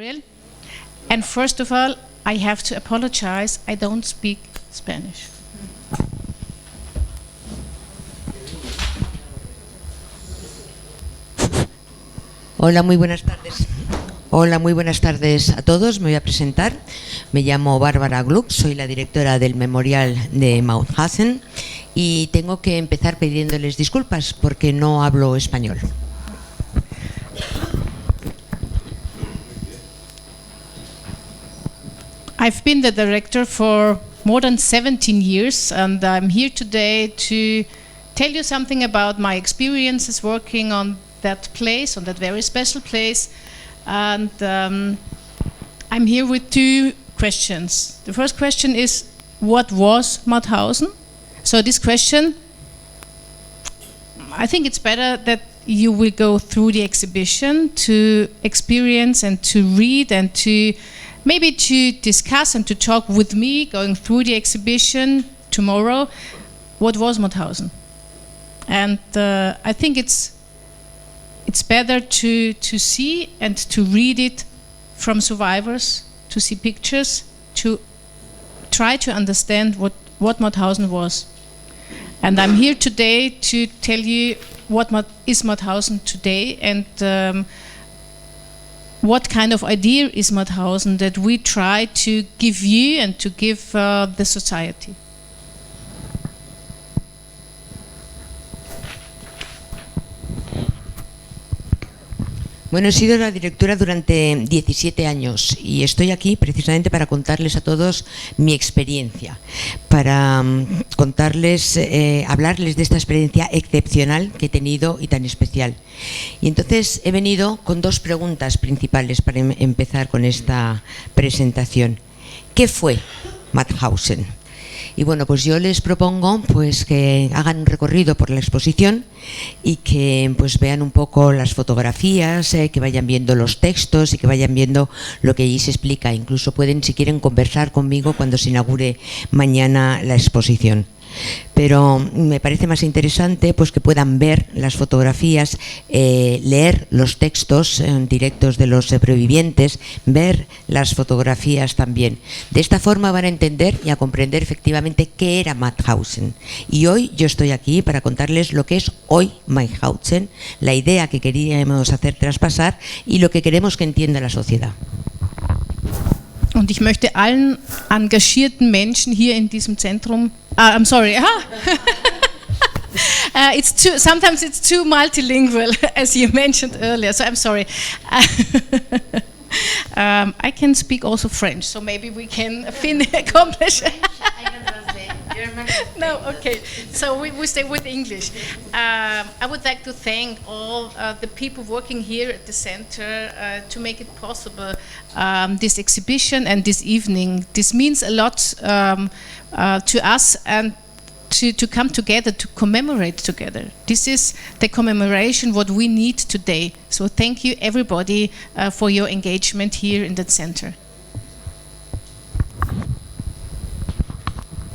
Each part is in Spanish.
Memorial. And first of all, I have to apologize, I don't speak Spanish. Hola, muy buenas tardes. Hola, muy buenas tardes a todos. Me voy a presentar. Me llamo Bárbara Glück, soy la directora del Memorial de Mauthausen y tengo que empezar pidiéndoles disculpas porque no hablo español. I've been the director for more than 17 years, and I'm here today to tell you something about my experiences working on that place, on that very special place. And I'm here with two questions. The first question is, what was Mauthausen? So this question, I think it's better that you will go through the exhibition to experience and to read and to maybe to discuss and to talk with me going through the exhibition tomorrow. What was Mauthausen? And I think it's better to see and to read it from survivors, to see pictures, to try to understand what Mauthausen was. And I'm here today to tell you what is Mauthausen today and what kind of idea is Mauthausen that we try to give you and to give the society. Bueno, he sido la directora durante 17 años y estoy aquí precisamente para contarles a todos mi experiencia, para contarles, hablarles de esta experiencia excepcional que he tenido y tan especial. Y entonces he venido con dos preguntas principales para empezar con esta presentación. ¿Qué fue Mauthausen? Y bueno, pues yo les propongo pues que hagan un recorrido por la exposición y que pues vean un poco las fotografías, que vayan viendo los textos y que vayan viendo lo que allí se explica. Incluso pueden, si quieren, conversar conmigo cuando se inaugure mañana la exposición. Pero me parece más interesante pues que puedan ver las fotografías, leer los textos directos de los sobrevivientes, ver las fotografías también. De esta forma van a entender y a comprender efectivamente qué era Mauthausen. Y hoy yo estoy aquí para contarles lo que es hoy Mauthausen, la idea que queríamos hacer traspasar y lo que queremos que entienda la sociedad. Und ich möchte allen engagierten Menschen hier in diesem Zentrum, I'm sorry, sometimes it's too multilingual, as you mentioned earlier, so I'm sorry. I can speak also French, so maybe we can accomplish. I can translate German. No, okay. So we stay with English. I would like to thank all the people working here at the center to make it possible, this exhibition and this evening. This means a lot to us and to come together, to commemorate together. This is the commemoration what we need today. So thank you everybody for your engagement here in the center.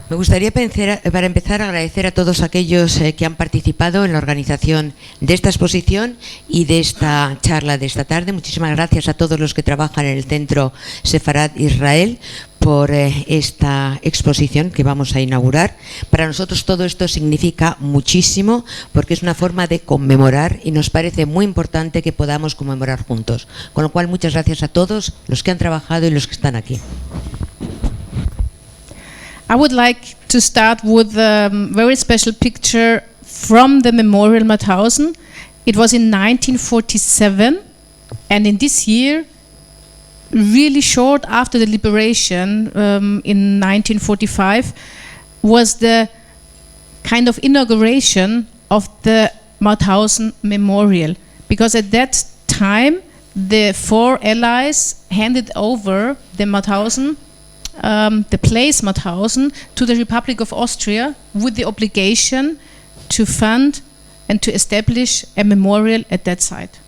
Me gustaría para empezar agradecer a todos aquellos que han participado en la organización de esta exposición y de esta charla de esta tarde. Muchísimas gracias a todos los que trabajan en el Centro Sefarad Israel por esta exposición que vamos a inaugurar. Para nosotros todo esto significa muchísimo porque es una forma de conmemorar y nos parece muy importante que podamos conmemorar juntos. Con lo cual, muchas gracias a todos los que han trabajado y los que están aquí. I would like to start with a very special picture from the Memorial Mauthausen. It was in 1947, and in this year, really short after the liberation, in 1945, was the kind of inauguration of the Mauthausen Memorial. Because at that time, the four allies handed over the Mauthausen, the place Mauthausen, to the Republic of Austria with the obligation to fund and to establish a memorial at that site.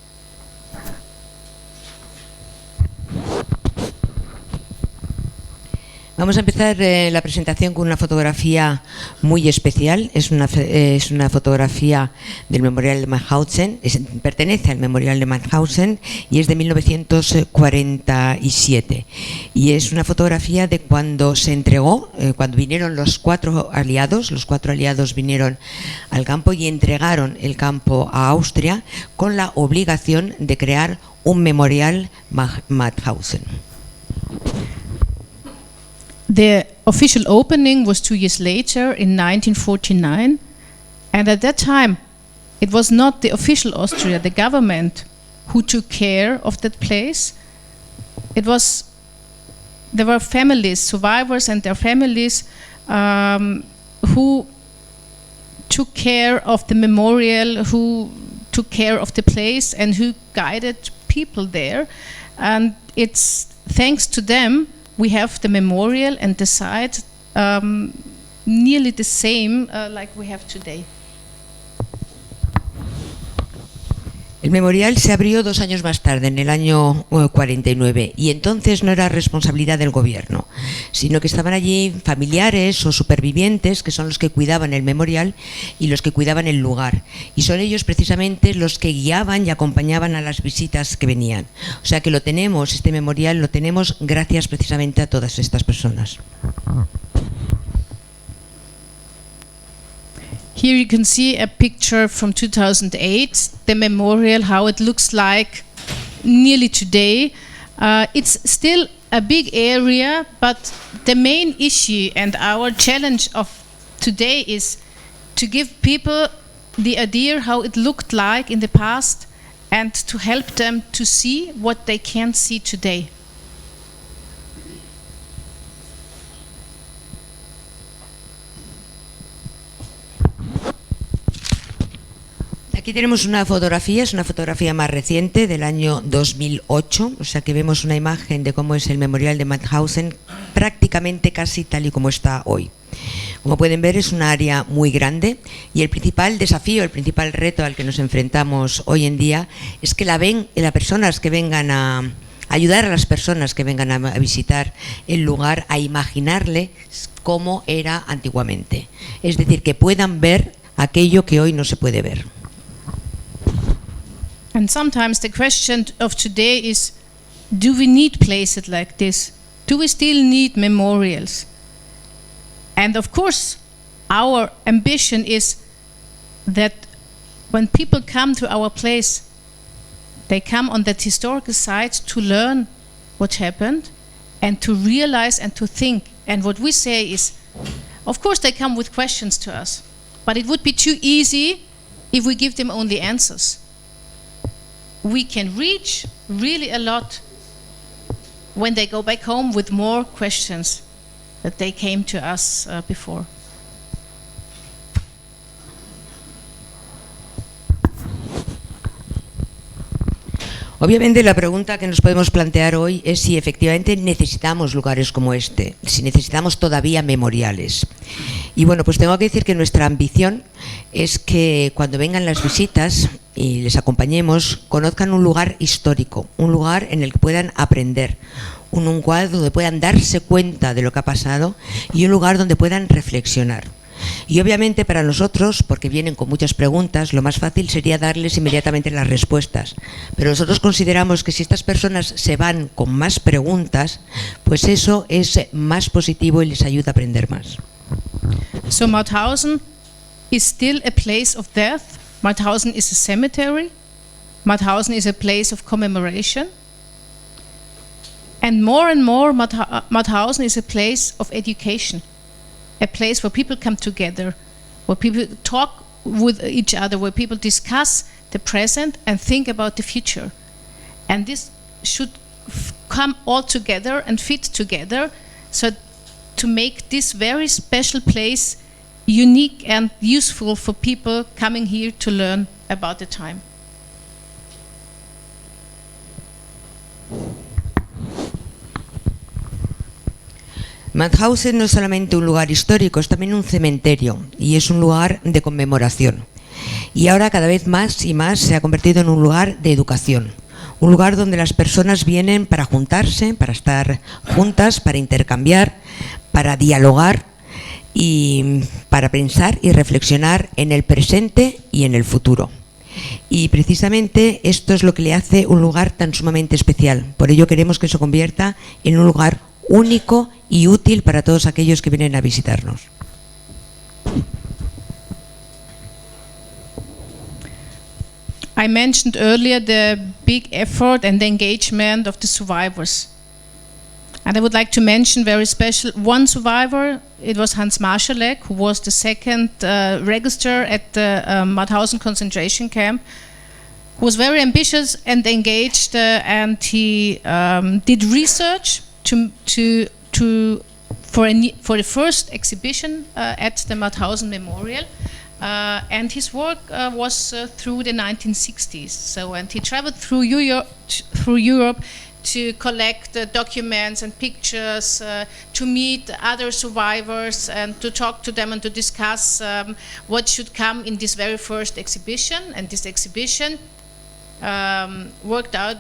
Vamos a empezar la presentación con una fotografía muy especial. Es una fotografía del Memorial de Mauthausen, pertenece al Memorial de Mauthausen y es de 1947. Y es una fotografía de cuando se entregó, cuando vinieron los cuatro aliados vinieron al campo y entregaron el campo a Austria con la obligación de crear un Memorial Mauthausen. The official opening was 2 years later in 1949, and at that time it was not the official Austria, the government, who took care of that place. There were families, survivors and their families, who took care of the memorial, who took care of the place, and who guided people there. And it's thanks to them we have the memorial and the site nearly the same like we have today. El memorial se abrió 2 años más tarde, en el año 49, y entonces no era responsabilidad del gobierno, sino que estaban allí familiares o supervivientes que son los que cuidaban el memorial y los que cuidaban el lugar. Y son ellos precisamente los que guiaban y acompañaban a las visitas que venían. O sea que lo tenemos, este memorial lo tenemos gracias precisamente a todas estas personas. Here you can see a picture from 2008, the memorial, how it looks like nearly today. It's still a big area, but the main issue and our challenge of today is to give people the idea how it looked like in the past and to help them to see what they can't see today. Aquí tenemos una fotografía, es una fotografía más reciente del año 2008, o sea que vemos una imagen de cómo es el Memorial de Mauthausen prácticamente casi tal y como está hoy. Como pueden ver, es un área muy grande y el principal desafío, el principal reto al que nos enfrentamos hoy en día es que las personas que vengan a ayudar a las personas que vengan a visitar el lugar a imaginarle cómo era antiguamente. Es decir, que puedan ver aquello que hoy no se puede ver. And sometimes the question of today is, do we need places like this? Do we still need memorials? And of course, our ambition is that when people come to our place, they come on that historical site to learn what happened and to realize and to think. And what we say is, of course they come with questions to us, but it would be too easy if we give them only answers. We can reach really a lot when they go back home with more questions that they came to us before. Obviamente la pregunta que nos podemos plantear hoy es si efectivamente necesitamos lugares como este, si necesitamos todavía memoriales. Y bueno, pues tengo que decir que nuestra ambición es que cuando vengan las visitas y les acompañemos, conozcan un lugar histórico, un lugar en el que puedan aprender, un lugar donde puedan darse cuenta de lo que ha pasado y un lugar donde puedan reflexionar. Y obviamente para nosotros, porque vienen con muchas preguntas, lo más fácil sería darles inmediatamente las respuestas. Pero nosotros consideramos que si estas personas se van con más preguntas, pues eso es más positivo y les ayuda a aprender más. So Mauthausen is still a place of death. Mauthausen is a cemetery. Mauthausen is a place of commemoration. And more Mauthausen is a place of education. A place where people come together, where people talk with each other, where people discuss the present and think about the future. And this should come all together and fit together, so to make this very special place unique and useful for people coming here to learn about the time. Mauthausen no es solamente un lugar histórico, es también un cementerio y es un lugar de conmemoración. Y ahora cada vez más y más se ha convertido en un lugar de educación, un lugar donde las personas vienen para juntarse, para estar juntas, para intercambiar, para dialogar y para pensar y reflexionar en el presente y en el futuro. Y precisamente esto es lo que le hace un lugar tan sumamente especial. Por ello queremos que se convierta en un lugar único y útil para todos aquellos que vienen a visitarnos. I mentioned earlier the big effort and the engagement of the survivors. And I would like to mention very special one survivor. It was Hans Marschalek, who was the second register at the Mauthausen concentration camp, who was very ambitious and engaged, and he did research for the first exhibition at the Mauthausen Memorial. And his work was through the 1960s. So, and he traveled through Europe to collect documents and pictures, to meet other survivors and to talk to them and to discuss what should come in this very first exhibition. And this exhibition,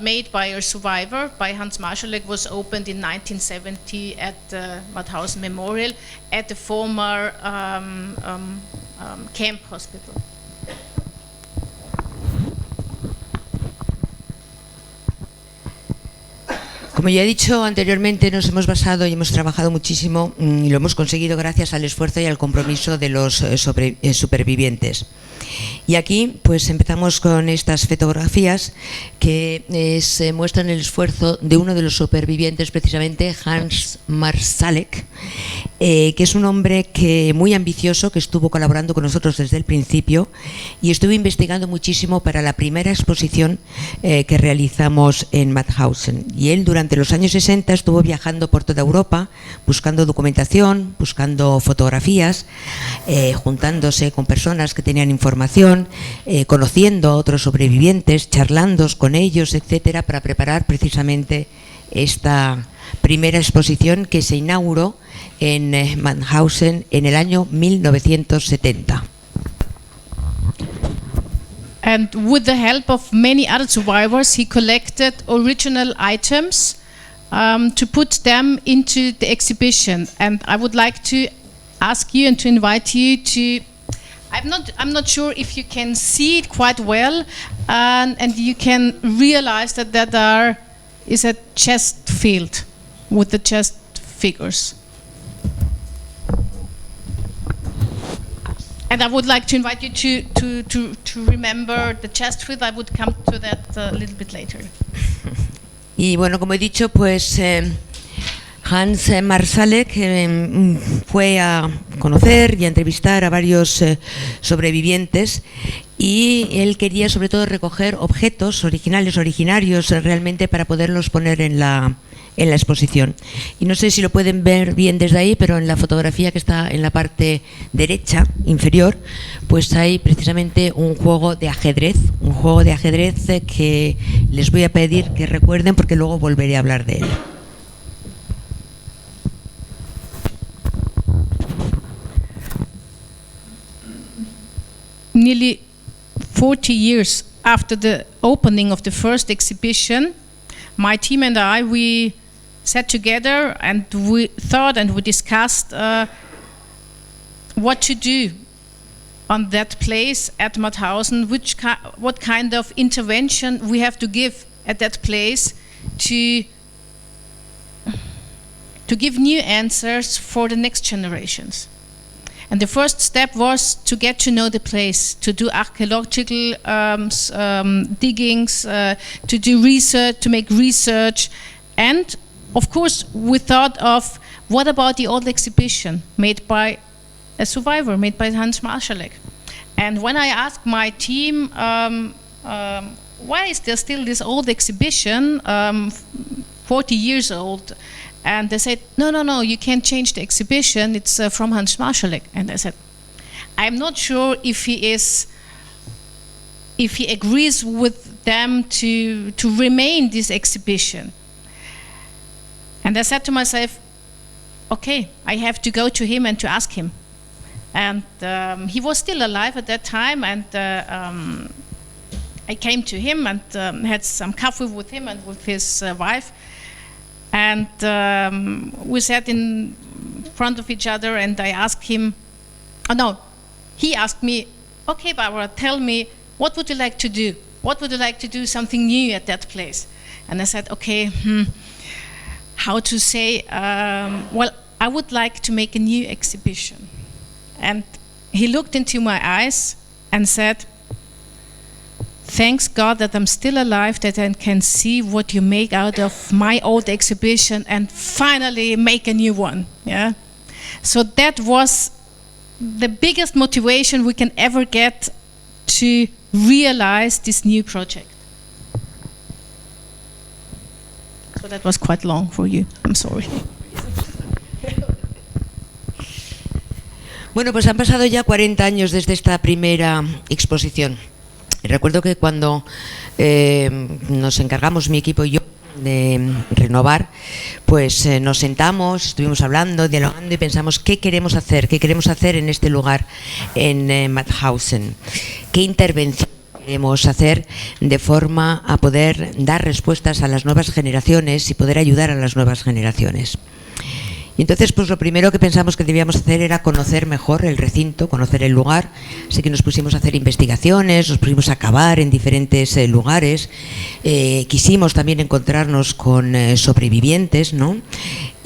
made by a survivor, by Hans Marschalek, was opened in 1970 at the Mauthausen Memorial at the former camp hospital. Como ya he dicho anteriormente, nos hemos basado y hemos trabajado muchísimo y lo hemos conseguido gracias al esfuerzo y al compromiso de los supervivientes. Y aquí pues empezamos con estas fotografías que se muestran el esfuerzo de uno de los supervivientes, precisamente Hans Marschalek, que es un hombre muy ambicioso, que estuvo colaborando con nosotros desde el principio y estuvo investigando muchísimo para la primera exposición que realizamos en Mauthausen. Y él durante los años 60 estuvo viajando por toda Europa buscando documentación, buscando fotografías, juntándose con personas que tenían información, conociendo a otros sobrevivientes, charlando con ellos, etcétera, para preparar precisamente esta primera exposición que se inauguró en Mauthausen en el año 1970. And with the help of many other survivors, he collected original items to put them into the exhibition. And I would like to ask you and to invite you to. I'm not sure if you can see it quite well, and you can realize that there is a chest field with the chest figures. And I would like to invite you to remember the chest field. I would come to that a little bit later. Y bueno, como he dicho, pues Hans Marschalek fue a conocer y a entrevistar a varios sobrevivientes y él quería sobre todo recoger objetos originarios realmente para poderlos poner en la exposición. Y no sé si lo pueden ver bien desde ahí, pero en la fotografía que está en la parte derecha inferior, pues hay precisamente un juego de ajedrez que les voy a pedir que recuerden porque luego volveré a hablar de él. Nearly 40 years after the opening of the first exhibition, my team and I, we sat together and we thought and we discussed what to do on that place at Mauthausen, what kind of intervention we have to give at that place to give new answers for the next generations. And the first step was to get to know the place, to do archaeological diggings, to do research, to make research. And of course, we thought of what about the old exhibition made by a survivor, made by Hans Marschalek. And when I asked my team, why is there still this old exhibition, 40 years old? And they said, no, you can't change the exhibition, it's from Hans Marschalek. And I said, I'm not sure if he agrees with them to remain this exhibition. And I said to myself, okay, I have to go to him and to ask him. And he was still alive at that time, and I came to him and had some coffee with him and with his wife. And we sat in front of each other, and I asked him, he asked me, okay, Barbara, tell me, what would you like to do? What would you like to do something new at that place? And I said, okay, how to say, well, I would like to make a new exhibition. And he looked into my eyes and said, thanks God that I'm still alive, that I can see what you make out of my old exhibition and finally make a new one. Yeah. So that was the biggest motivation we can ever get to realize this new project. So that was quite long for you. I'm sorry. Bueno, pues han pasado ya 40 años desde esta primera exposición. Recuerdo que cuando nos encargamos, mi equipo y yo, de renovar, pues nos sentamos, estuvimos hablando, dialogando y pensamos qué queremos hacer en este lugar, en Mauthausen, qué intervención queremos hacer de forma a poder dar respuestas a las nuevas generaciones y poder ayudar a las nuevas generaciones. Y entonces, pues lo primero que pensamos que debíamos hacer era conocer mejor el recinto, conocer el lugar. Así que nos pusimos a hacer investigaciones, nos pusimos a cavar en diferentes lugares. Quisimos también encontrarnos con sobrevivientes, ¿no?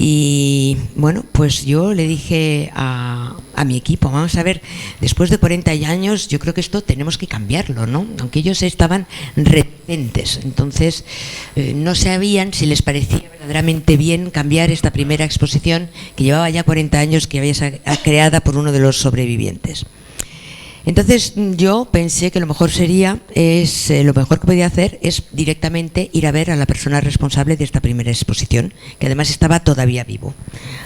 Y bueno, pues yo le dije a mi equipo, vamos a ver, después de 40 años yo creo que esto tenemos que cambiarlo, ¿no? Aunque ellos estaban reticentes, entonces no sabían si les parecía verdaderamente bien cambiar esta primera exposición que llevaba ya 40 años, que había sido creada por uno de los sobrevivientes. Entonces yo pensé que lo mejor lo mejor que podía hacer es directamente ir a ver a la persona responsable de esta primera exposición, que además estaba todavía vivo.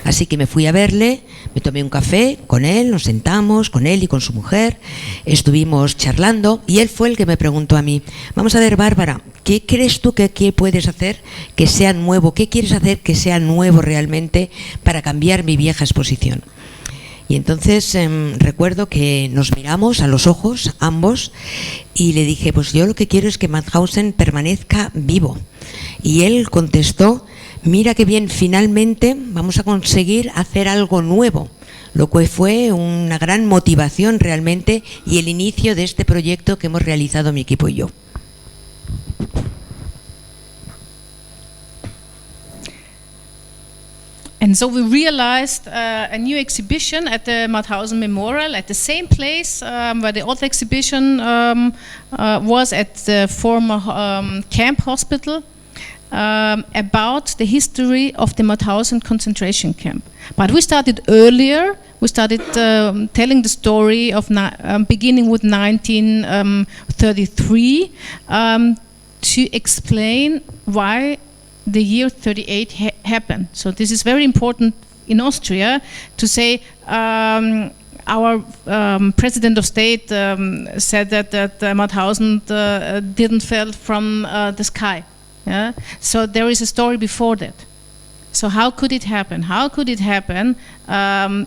Así que me fui a verle, me tomé un café con él, nos sentamos con él y con su mujer, estuvimos charlando y él fue el que me preguntó a mí, vamos a ver, Bárbara, ¿qué crees tú que puedes hacer que sea nuevo? ¿Qué quieres hacer que sea nuevo realmente para cambiar mi vieja exposición? Y entonces recuerdo que nos miramos a los ojos, ambos, y le dije, pues yo lo que quiero es que Mauthausen permanezca vivo. Y él contestó, mira qué bien, finalmente vamos a conseguir hacer algo nuevo, lo que fue una gran motivación realmente y el inicio de este proyecto que hemos realizado mi equipo y yo. And so we realized a new exhibition at the Mauthausen Memorial at the same place where the old exhibition was at the former camp hospital about the history of the Mauthausen concentration camp. But we started earlier. We started telling the story of beginning with 1933 to explain why the year 38 happened. So this is very important in Austria to say our president of state said that Mauthausen didn't fall from the sky. Yeah? So there is a story before that. So how could it happen? How could it happen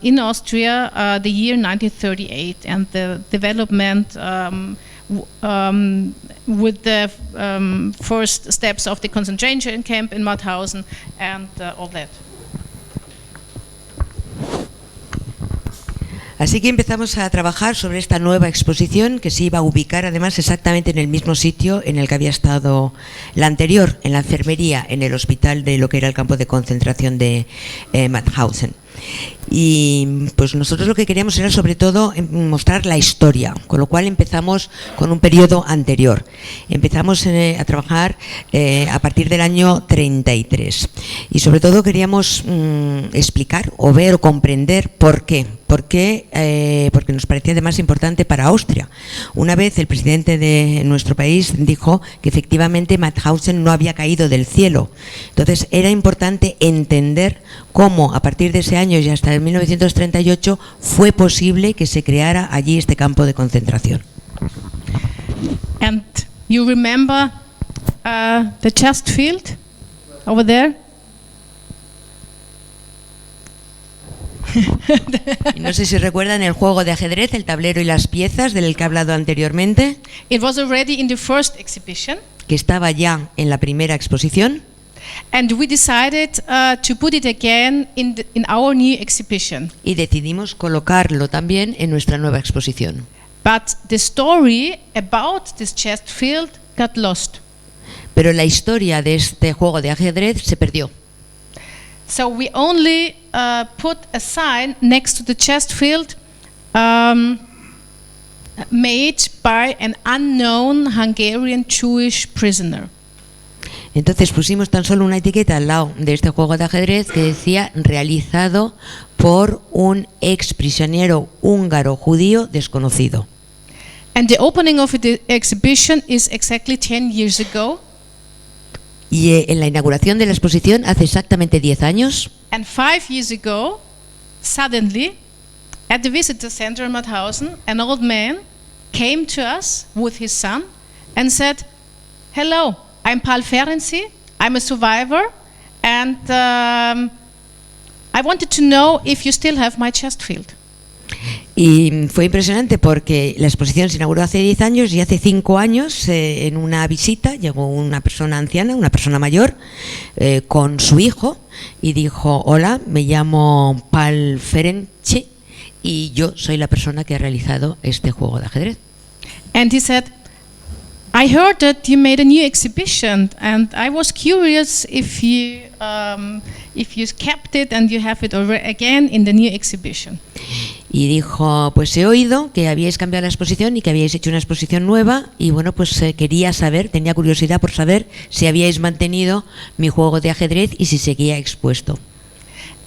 in Austria the year 1938 and the development with the first steps of the concentration camp in Mauthausen and all that. Así que empezamos a trabajar sobre esta nueva exposición que se iba a ubicar además exactamente en el mismo sitio en el que había estado la anterior, en la enfermería, en el hospital de lo que era el campo de concentración de Mauthausen. Y pues nosotros lo que queríamos era sobre todo mostrar la historia, con lo cual empezamos con un periodo anterior. Empezamos a trabajar a partir del año 33 y sobre todo queríamos explicar o ver o comprender por qué. Porque nos parecía además importante para Austria. Una vez el presidente de nuestro país dijo que efectivamente Mauthausen no había caído del cielo. Entonces era importante entender cómo a partir de ese año y hasta el 1938 fue posible que se creara allí este campo de concentración. And you remember the chest field over there? Y no sé si recuerdan el juego de ajedrez, el tablero y las piezas del que he hablado anteriormente, It was already in the first exhibition, que estaba ya en la primera exposición, and we decided to put it again in our new exhibition. y decidimos colocarlo también en nuestra nueva exposición. But the story about this chess field got lost. Pero la historia de este juego de ajedrez se perdió. So we only put a sign next to the chess field made by an unknown Hungarian Jewish prisoner. Entonces pusimos tan solo una etiqueta al lado de este juego de ajedrez que decía realizado por un ex prisionero húngaro judío desconocido. And the opening of the exhibition is exactly 10 years ago. Y en la inauguración de la exposición hace exactamente 10 años. And 5 years ago, suddenly, at the visitor center in Mauthausen, an old man came to us with his son and said, "Hello, I'm Paul Ferenczi, I'm a survivor, and I wanted to know if you still have my chest field." Y fue impresionante porque la exposición se inauguró hace 10 años y hace 5 años en una visita llegó una persona anciana, una persona mayor, con su hijo y dijo: "Hola, me llamo Paul Ferenczi y yo soy la persona que ha realizado este juego de ajedrez." And he said, "I heard that you made a new exhibition, and I was curious if you kept it and you have it again in the new exhibition." Y dijo: "Pues he oído que habíais cambiado la exposición y que habíais hecho una exposición nueva y bueno, pues quería saber, tenía curiosidad por saber si habíais mantenido mi juego de ajedrez y si seguía expuesto."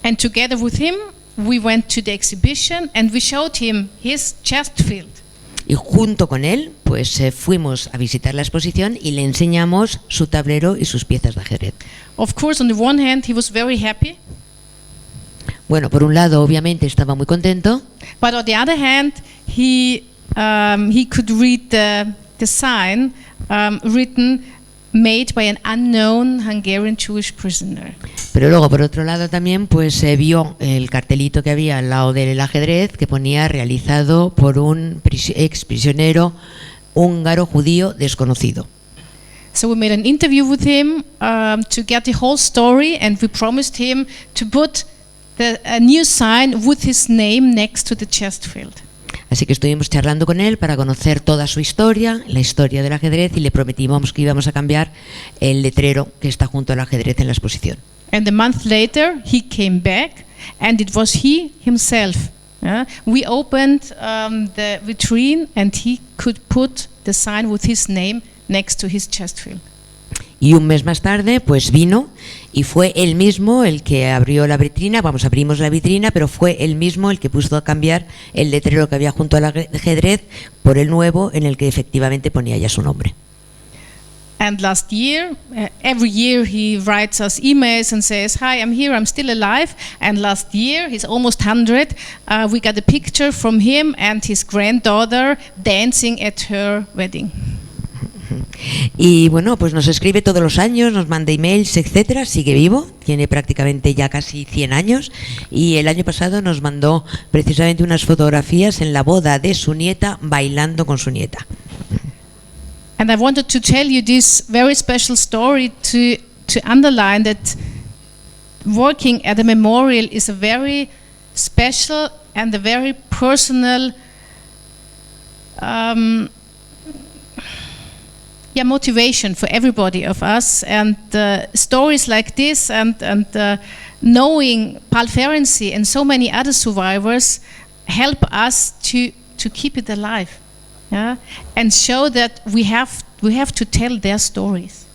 And together with him, we went to the exhibition and we showed him his chest field. Y junto con él, pues fuimos a visitar la exposición y le enseñamos su tablero y sus piezas de ajedrez. Of course, on the one hand, he was very happy. Bueno, por un lado, obviamente estaba muy contento, But on the other hand, he could read the sign written, made by an unknown Hungarian Jewish prisoner. pero luego por otro lado también pues vio el cartelito que había al lado del ajedrez que ponía realizado por un ex prisionero húngaro judío desconocido. So we made an interview with him to get the whole story, and we promised him to put a new sign with his name next to the chest field. Así que estuvimos charlando con él para conocer toda su historia, la historia del ajedrez, y le prometimos que íbamos a cambiar el letrero que está junto al ajedrez en la exposición. And a month later, he came back, and it was he himself. We opened the vitrine, and he could put the sign with his name next to his chest field. Y un mes más tarde, pues vino y fue él mismo el que abrió la vitrina. Abrimos la vitrina, pero fue él mismo el que puso a cambiar el letrero que había junto al ajedrez por el nuevo en el que efectivamente ponía ya su nombre. And last year, every year he writes us emails and says, "Hi, I'm here, I'm still alive." And last year, he's almost 100, we got a picture from him and his granddaughter dancing at her wedding. Y bueno, pues nos escribe todos los años, nos manda emails, etcétera. Sigue vivo, tiene prácticamente ya casi 100 años. Y el año pasado nos mandó precisamente unas fotografías en la boda de su nieta bailando con su nieta. And I wanted to tell you this very special story to underline that working at a memorial is a very special and a very personal motivation for everybody of us, and stories like this and knowing Paul Ferenczi and so many other survivors help us to keep it alive, and show that we have to tell their stories.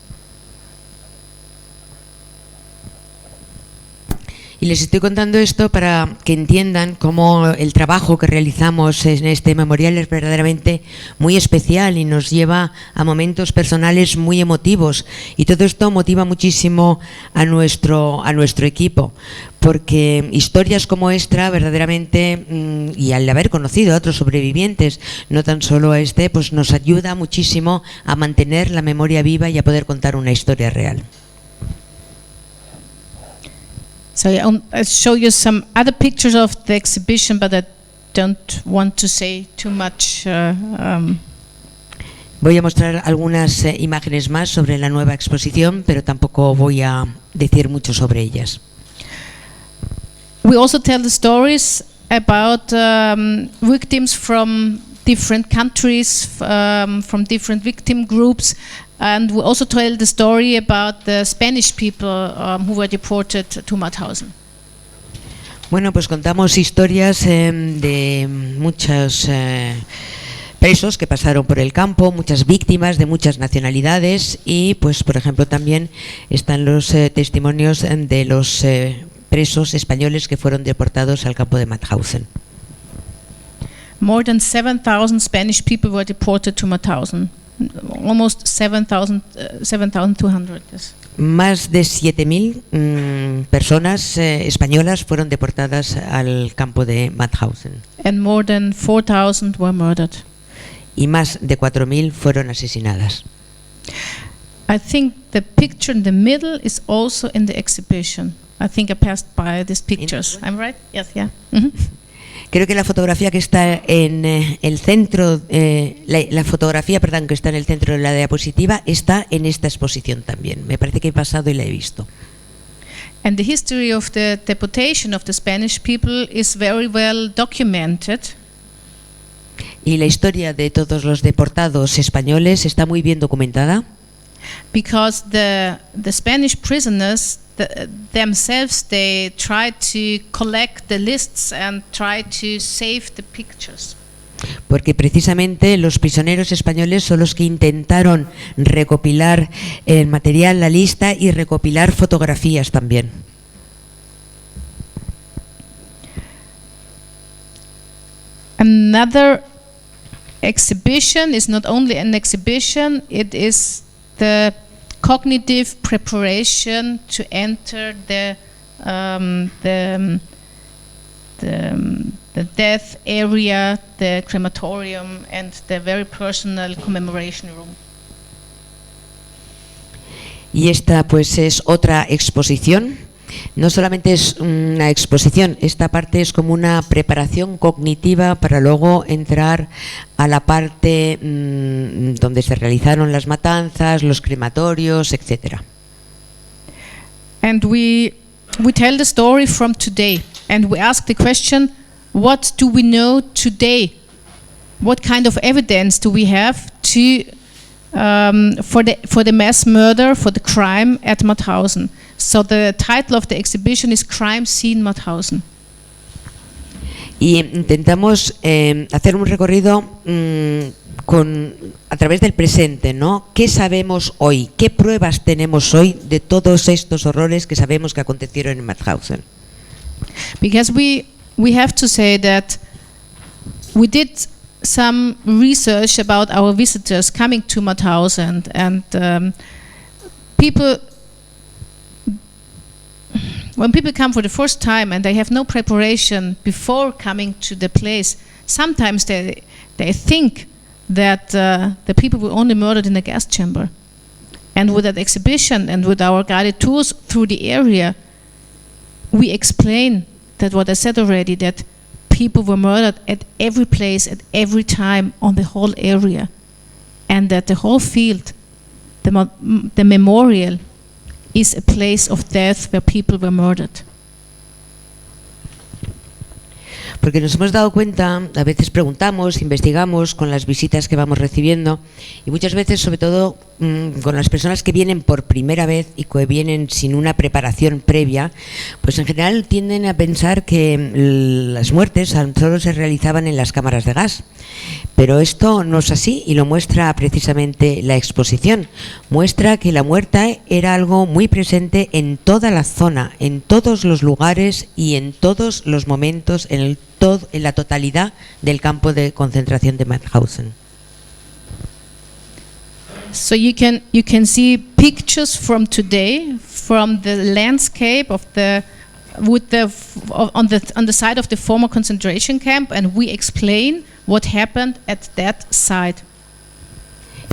Y les estoy contando esto para que entiendan cómo el trabajo que realizamos en este memorial es verdaderamente muy especial y nos lleva a momentos personales muy emotivos. Y todo esto motiva muchísimo a nuestro equipo, porque historias como esta verdaderamente, y al haber conocido a otros sobrevivientes, no tan solo a este, pues nos ayuda muchísimo a mantener la memoria viva y a poder contar una historia real. So I'll show you some other pictures of the exhibition, but I don't want to say too much. Voy a mostrar algunas imágenes más sobre la nueva exposición, pero tampoco voy a decir mucho sobre ellas. We also tell the stories about victims from different countries, from different victim groups, and we also tell the story about the Spanish people who were deported to Mauthausen. Bueno, pues contamos historias de muchos presos que pasaron por el campo, muchas víctimas de muchas nacionalidades y, pues, por ejemplo, también están los testimonios de los presos españoles que fueron deportados al campo de Mauthausen. More than 7,000 Spanish people were deported to Mauthausen. Almost 7,200. Yes. Más de 7.000 personas españolas fueron deportadas al campo de Mauthausen. And more than 4,000 were murdered. Y más de 4.000 fueron asesinadas. I think the picture in the middle is also in the exhibition. I think I passed by these pictures. I'm right? Yes, yeah. Mm-hmm. Creo que la fotografía que está en el centro, la fotografía, perdón, que está en el centro de la diapositiva está en esta exposición también. Me parece que he pasado y la he visto. And the history of the deportation of the Spanish people is very well documented. Y la historia de todos los deportados españoles está muy bien documentada. Because the Spanish prisoners themselves, they tried to collect the lists and try to save the pictures. Porque precisamente los prisioneros españoles son los que intentaron recopilar el material, la lista y recopilar fotografías también. Another exhibition is not only an exhibition, it is the cognitive preparation to enter the death area, the crematorium, and the very personal commemoration room. Y esta pues es otra exposición. No solamente es una exposición, esta parte es como una preparación cognitiva para luego entrar a la parte donde se realizaron las matanzas, los crematorios, etcétera. And we tell the story from today, and we ask the question, what do we know today? What kind of evidence do we have to for the mass murder, for the crime at Mauthausen? So the title of the exhibition is Crime Scene Mauthausen. Y intentamos hacer un recorrido a través del presente, ¿no? ¿Qué sabemos hoy? ¿Qué pruebas tenemos hoy de todos estos horrores que sabemos que acontecieron en Mauthausen? Because we have to say that we did some research about our visitors coming to Mauthausen, and when people come for the first time and they have no preparation before coming to the place, sometimes they think that the people were only murdered in a gas chamber. And with that exhibition and with our guided tours through the area, we explain that what I said already, that people were murdered at every place, at every time, on the whole area. And that the whole field, the memorial, is a place of death where people were murdered. Porque nos hemos dado cuenta, a veces preguntamos, investigamos con las visitas que vamos recibiendo y muchas veces, sobre todo con las personas que vienen por primera vez y que vienen sin una preparación previa, pues en general tienden a pensar que las muertes solo se realizaban en las cámaras de gas. Pero esto no es así y lo muestra precisamente la exposición. Muestra que la muerte era algo muy presente en toda la zona, en todos los lugares y en todos los momentos, en la totalidad del campo de concentración de Mauthausen. So you can see pictures from today, from the landscape of on the side of the former concentration camp, and we explain what happened at that site.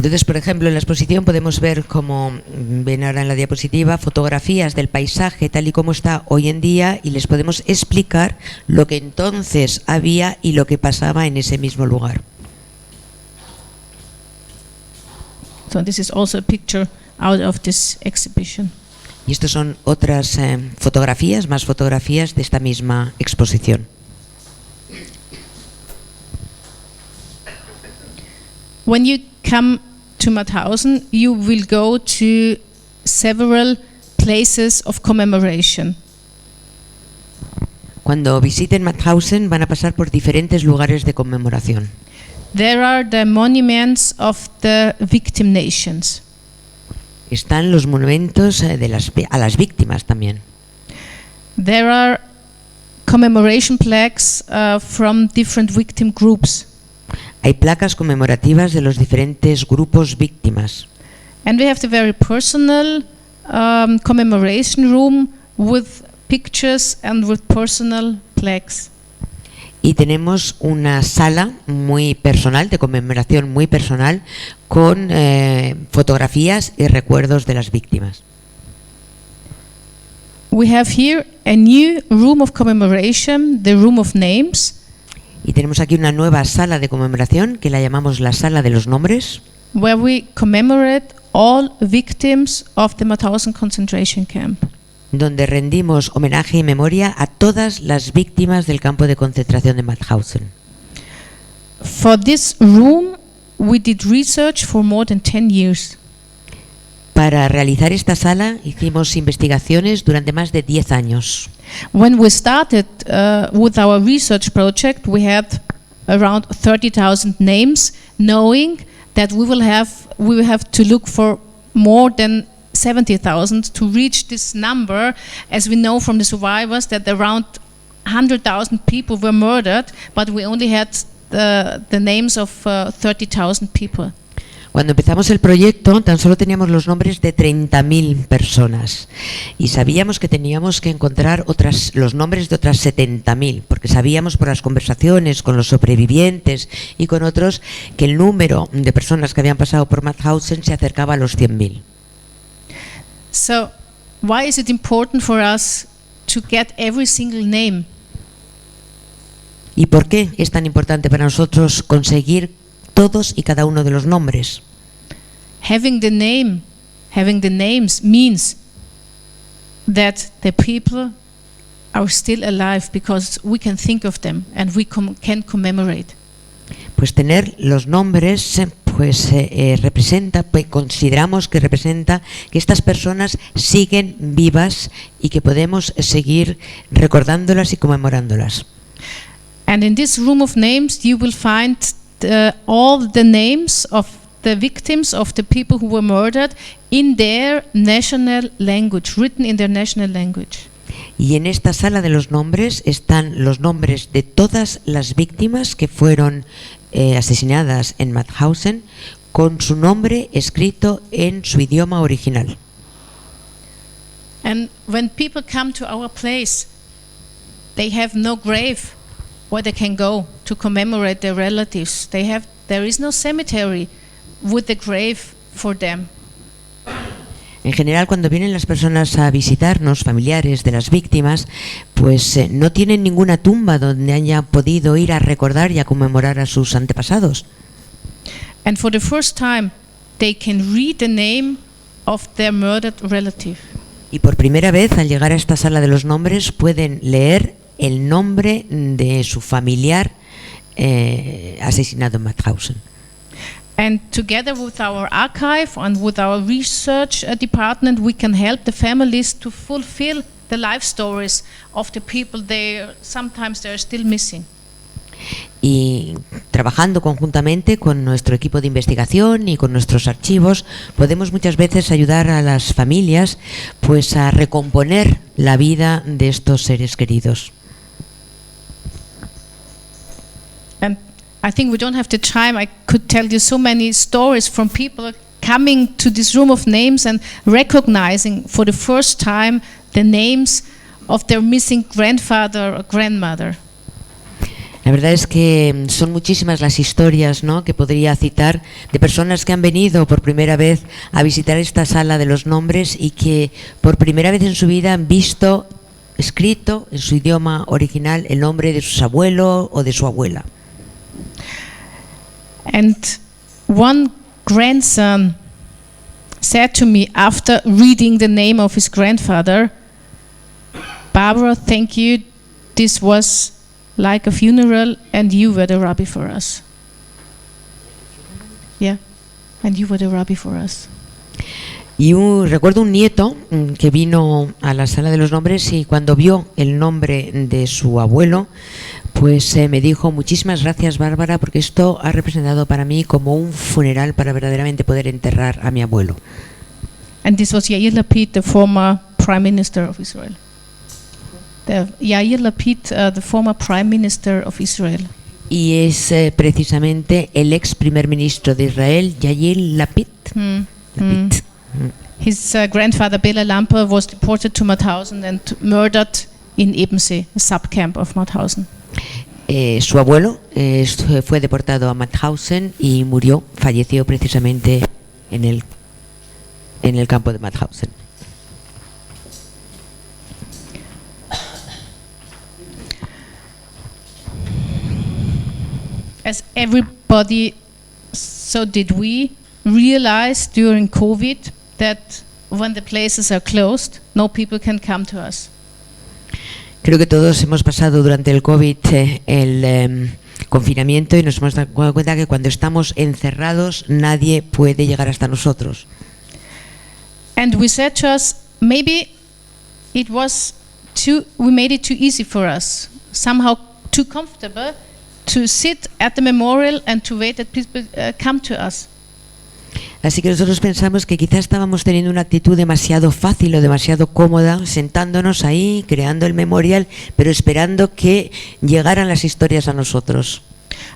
Entonces, por ejemplo, en la exposición podemos ver, como ven ahora en la diapositiva, fotografías del paisaje tal y como está hoy en día, y les podemos explicar lo que entonces había y lo que pasaba en ese mismo lugar. So this is also a picture out of this exhibition. Y estas son otras fotografías, más fotografías de esta misma exposición. When you come to Mauthausen, you will go to several places of commemoration. Cuando visiten Mauthausen van a pasar por diferentes lugares de conmemoración. There are the monuments of the victim nations. Están los monumentos a las víctimas también. There are commemoration plaques from different victim groups. Hay placas conmemorativas de los diferentes grupos víctimas. And we have the very personal commemoration room with pictures and with personal plaques. Y tenemos una sala muy personal, de conmemoración muy personal, con fotografías y recuerdos de las víctimas. We have here a new room of commemoration, the room of names. Y tenemos aquí una nueva sala de conmemoración que la llamamos la sala de los nombres, Where we commemorate all victims of the Mauthausen concentration camp. donde rendimos homenaje y memoria a todas las víctimas del campo de concentración de Mauthausen. For this room, we did research for more than 10 years. Para realizar esta sala hicimos investigaciones durante más de 10 años. When we started with our research project, we had around 30,000 names, knowing that we will have to look for more than 70,000 to reach this number, as we know from the survivors that around 100,000 people were murdered, but we only had the names of 30,000 people. Cuando empezamos el proyecto tan solo teníamos los nombres de 30.000 personas y sabíamos que teníamos que encontrar los nombres de otras 70.000, porque sabíamos por las conversaciones con los sobrevivientes y con otros que el número de personas que habían pasado por Mauthausen se acercaba a los 100.000. So, why is it important for us to get every single name? ¿Y por qué es tan importante para nosotros conseguir todos y cada uno de los nombres? Having the names means that the people are still alive because we can think of them and we can commemorate. Pues tener los nombres representa, consideramos que representa que estas personas siguen vivas y que podemos seguir recordándolas y conmemorándolas. And in this room of names you will find all the names of the victims of the people who were murdered in their national language, written in their national language. Y en esta sala de los nombres están los nombres de todas las víctimas que fueron asesinadas en Mauthausen con su nombre escrito en su idioma original. And when people come to our place, they have no grave where they can go to commemorate their relatives. There is no cemetery with the grave for them. En general, cuando vienen las personas a visitarnos, familiares de las víctimas, pues no tienen ninguna tumba donde haya podido ir a recordar y a conmemorar a sus antepasados. And for the first time, they can read the name of their murdered relative. Y por primera vez, al llegar a esta sala de los nombres, pueden leer el nombre de su familiar asesinado en Mauthausen. And together with our archive and with our research department, we can help the families to fulfill the life stories of the people sometimes they're still missing. Y trabajando conjuntamente con nuestro equipo de investigación y con nuestros archivos, podemos muchas veces ayudar a las familias pues a recomponer la vida de estos seres queridos. And I think we don't have the time. I could tell you so many stories from people coming to this room of names and recognizing for the first time the names of their missing grandfather or grandmother. La verdad es que son muchísimas las historias, ¿no?, que podría citar de personas que han venido por primera vez a visitar esta sala de los nombres y que por primera vez en su vida han visto escrito en su idioma original el nombre de sus abuelos o de su abuela. And one grandson said to me after reading the name of his grandfather, "Barbara, thank you. This was like a funeral and you were the rabbi for us." Yeah, and you were the rabbi for us. Y recuerdo un nieto que vino a la sala de los nombres y cuando vio el nombre de su abuelo, pues me dijo: muchísimas gracias, Bárbara, porque esto ha representado para mí como un funeral para verdaderamente poder enterrar a mi abuelo. And this was Yair Lapid, the former Prime Minister of Israel. Yair Lapid, the former Prime Minister of Israel. Y es precisamente el ex primer ministro de Israel, Yair Lapid. His grandfather Bela Lampe was deported to Mauthausen and murdered in Ebensee, a subcamp of Mauthausen. Su abuelo fue deportado a Mauthausen y falleció precisamente en el campo de Mauthausen. As everybody, so did we realize during COVID that when the places are closed, no people can come to us. Creo que todos hemos pasado durante el COVID el confinamiento y nos hemos dado cuenta que cuando estamos encerrados nadie puede llegar hasta nosotros. And we said to us, maybe we made it too easy for us, somehow too comfortable to sit at the memorial and to wait that people come to us. Así que nosotros pensamos que quizás estábamos teniendo una actitud demasiado fácil o demasiado cómoda, sentándonos ahí, creando el memorial, pero esperando que llegaran las historias a nosotros.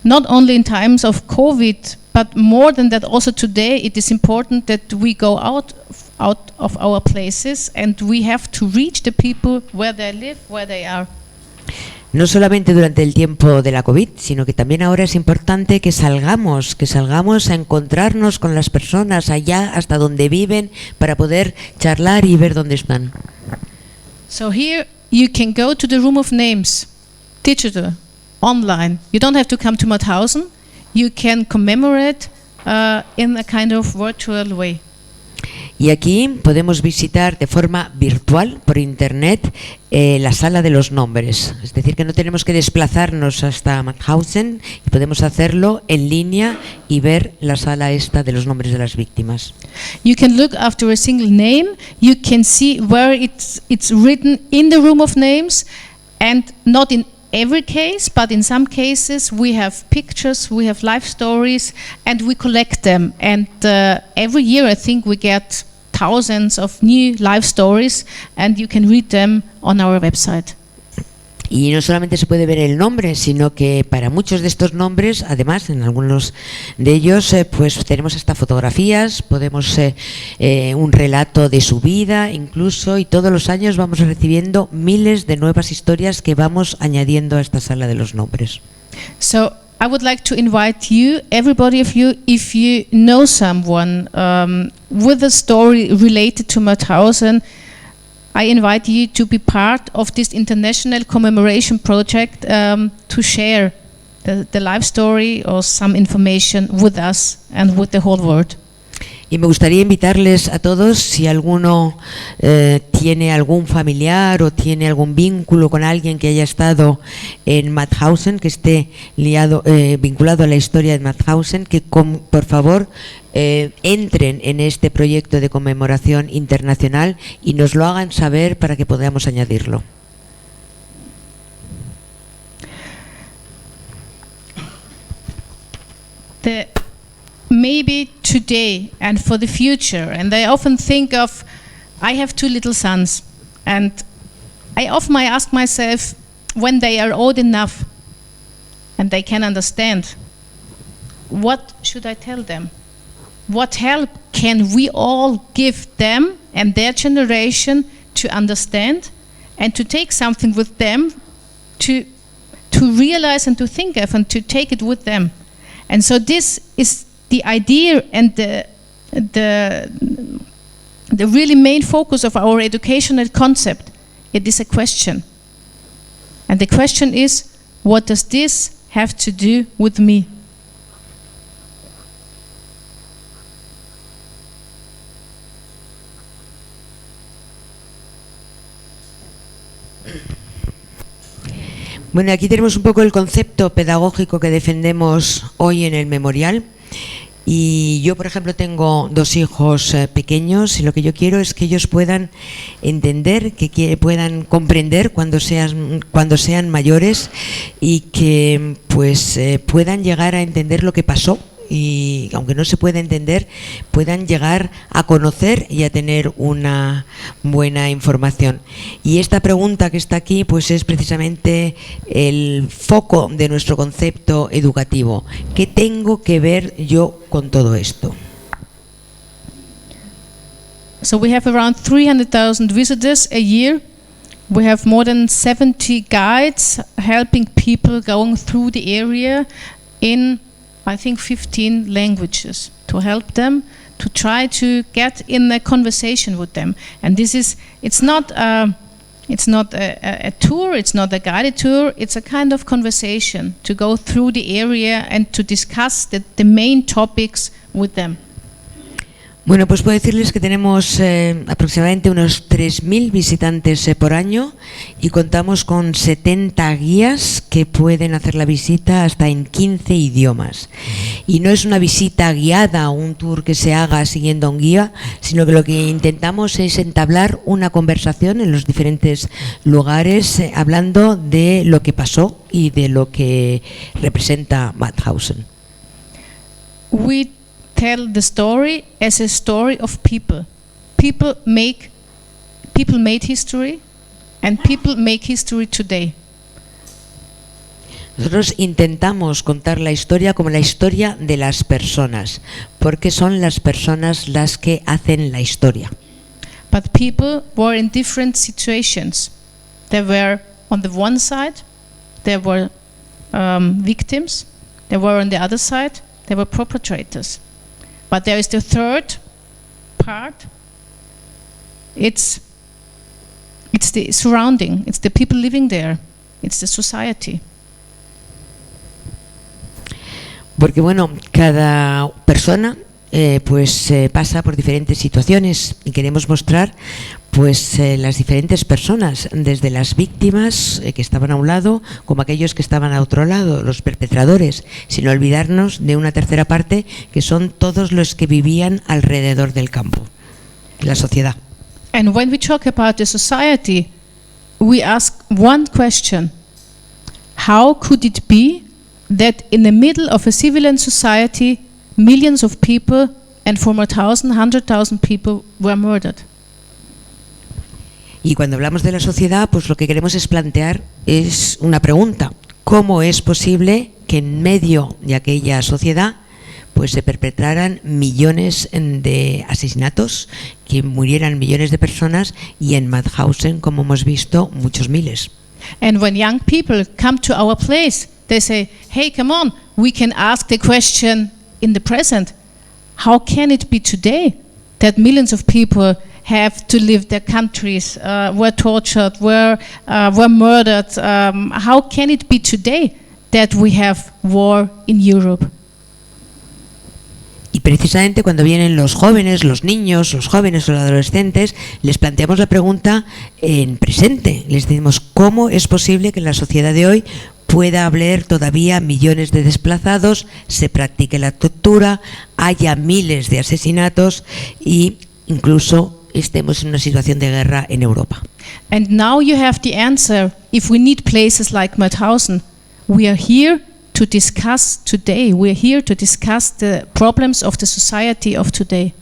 Not only in times of COVID, but more than that, also today it is important that we go out of our places and we have to reach the people where they live, where they are. No solamente durante el tiempo de la COVID, sino que también ahora es importante que salgamos a encontrarnos con las personas allá hasta donde viven para poder charlar y ver dónde están. So here you can go to the room of names, digital, online. You don't have to come to Mauthausen. You can commemorate in a kind of virtual way. Y aquí podemos visitar de forma virtual, por internet, la sala de los nombres. Es decir, que no tenemos que desplazarnos hasta Mauthausen y podemos hacerlo en línea y ver la sala esta de los nombres de las víctimas. You can look after a single name. You can see where it's written in the room of names, and not in every case, but in some cases we have pictures, we have life stories, and we collect them. And every year I think we get thousands of new life stories, and you can read them on our website. Y no solamente se puede ver el nombre, sino que para muchos de estos nombres, además en algunos de ellos, pues tenemos hasta fotografías, podemos un relato de su vida incluso, y todos los años vamos recibiendo miles de nuevas historias que vamos añadiendo a esta sala de los nombres. So I would like to invite you, everybody of you, if you know someone with a story related to Mauthausen, I invite you to be part of this international commemoration project to share the life story or some information with us and with the whole world. Y me gustaría invitarles a todos, si alguno tiene algún familiar o tiene algún vínculo con alguien que haya estado en Mauthausen, que esté vinculado a la historia de Mauthausen, que por favor entren en este proyecto de conmemoración internacional y nos lo hagan saber para que podamos añadirlo. Maybe today and for the future, and I often think of, I have two little sons, and I often ask myself, when they are old enough and they can understand, what should I tell them? What help can we all give them and their generation to understand and to take something with them to to realize and to think of and to take it with them. And so this is the idea and the really main focus of our educational concept. It is a question. And the question is, what does this have to do with me? Bueno, aquí tenemos un poco el concepto pedagógico que defendemos hoy en el memorial. Y yo, por ejemplo, tengo 2 hijos pequeños y lo que yo quiero es que ellos puedan entender, que puedan comprender cuando sean mayores y que pues puedan llegar a entender lo que pasó. Y aunque no se pueda entender, puedan llegar a conocer y a tener una buena información. Y esta pregunta que está aquí pues es precisamente el foco de nuestro concepto educativo. ¿Qué tengo que ver yo con todo esto? So we have around 300,000 visitors a year. We have more than 70 guides helping people going through the area in, I think, 15 languages to help them to try to get in a conversation with them. And this is, it's not a tour, it's not a guided tour, it's a kind of conversation to go through the area and to discuss the main topics with them. Bueno, pues puedo decirles que tenemos aproximadamente unos 3.000 visitantes por año y contamos con 70 guías que pueden hacer la visita hasta en 15 idiomas. Y no es una visita guiada o un tour que se haga siguiendo a un guía, sino que lo que intentamos es entablar una conversación en los diferentes lugares hablando de lo que pasó y de lo que representa Mauthausen. We tell the story as a story of people. People made history, and people make history today. Nosotros intentamos contar la historia como la historia de las personas, porque son las personas las que hacen la historia. But people were in different situations. They were on the one side, they were victims. They were on the other side, they were perpetrators. But there is the third part. It's the surrounding. It's the people living there. It's the society. Porque bueno, cada persona pasa por diferentes situaciones y queremos mostrar pues las diferentes personas, desde las víctimas que estaban a un lado como aquellos que estaban a otro lado, los perpetradores, sin olvidarnos de una tercera parte que son todos los que vivían alrededor del campo, la sociedad. And when we talk about the society, we ask one question: how could it be that in the middle of a civilian society, millions of people, and for Mauthausen, 100,000 people were murdered? Y cuando hablamos de la sociedad, pues lo que queremos es plantear es una pregunta: ¿cómo es posible que en medio de aquella sociedad pues se perpetraran millones de asesinatos, que murieran millones de personas y en Mauthausen, como hemos visto, muchos miles? And when young people come to our place, they say, hey, come on, we can ask the question in the present. How can it be today that millions of people have to leave their countries, were tortured, were murdered? How can it be today that we have war in Europe? Y precisamente cuando vienen los jóvenes, los niños, los jóvenes o los adolescentes, les planteamos la pregunta en presente. Les decimos, ¿cómo es posible que en la sociedad de hoy pueda haber todavía millones de desplazados, se practique la tortura, haya miles de asesinatos e incluso estemos en una situación de guerra en Europa? And now you have the answer. If we need places like Mauthausen, we are here to discuss today. We are here to discuss the problems of the society of today.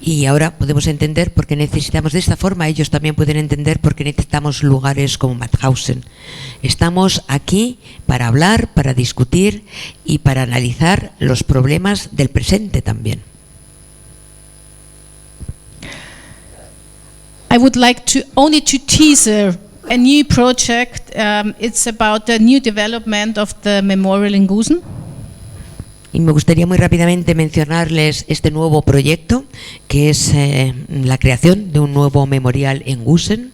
Y ahora podemos entender por qué necesitamos de esta forma. Ellos también pueden entender por qué necesitamos lugares como Mauthausen. Estamos aquí para hablar, para discutir y para analizar los problemas del presente también. I would like to only to teaser a new project. It's about the new development of the memorial in Gusen. Y me gustaría muy rápidamente mencionarles este nuevo proyecto, que es la creación de un nuevo memorial en Gusen.